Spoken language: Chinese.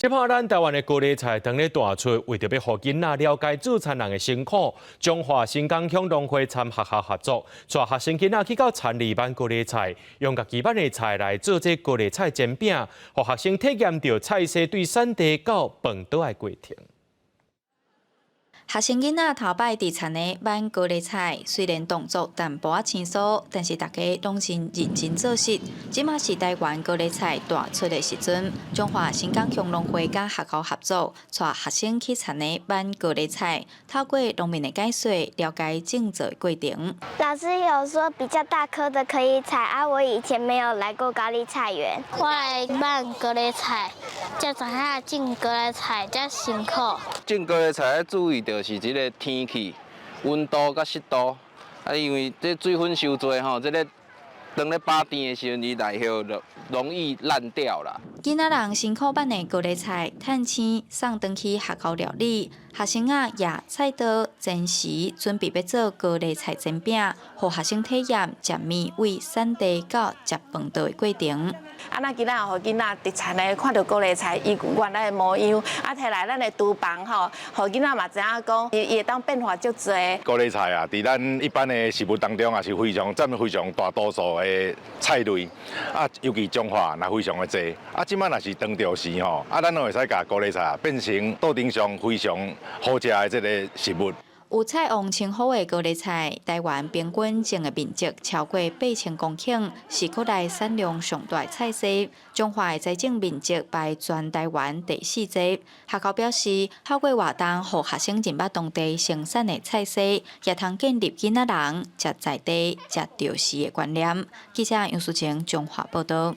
这波咱台湾的高丽菜当咧大出，为着要互囡仔了解助产人的辛苦，中华新港乡农会参学校合作，带学生囡仔去到田里办高丽菜，用家己办的菜来做这高丽菜煎饼，互学生体验到菜色对产地到饭桌的过程。 学生囡仔头摆伫田内挽高丽菜，虽然动作淡薄仔清楚，但是大家拢是认真做事。即马是台湾高丽菜大出的时阵，中华新港乡农会甲学校合作，带学生去田内挽高丽菜，透过农民的解说，了解种植的过程。老师有说比较大颗的可以采啊，我以前没有来过高丽菜园。我来挽高丽菜，才知影种高丽菜遮辛苦。种高丽菜要注意到是这个天气、温度甲湿度。啊，因为这水分伤多吼，这个当咧拔甜的时阵，伊内后就容易烂掉啦。囡仔人辛苦办的高丽菜，趁青送回去学校料理。学生仔也菜刀、煎时，准备要做高丽菜煎饼，互学生体验食面为产地到食饭桌的过程。啊，咱今仔互囡仔伫田内看到高丽菜伊原来的模样，啊，摕来咱的厨房吼，互囡仔嘛知影讲，伊会当变化足多。高丽菜啊，伫咱一般的食物当中也是占非常大多数的菜类，啊，尤其中华也非常的多。啊，即摆若是当着时吼，啊，咱都会使甲高丽菜啊变成桌顶上非常好食的这个食物。 有菜王称好的高丽菜，台湾平均种的面积超过8000公顷，是国内产量上大的菜色。中华的栽种面积排全台湾第4多。学校表示，透过活动，互学生认捌当地生产的菜色，也通建立囡仔人食在地、食着时的观念。记者杨淑晴，中华报道。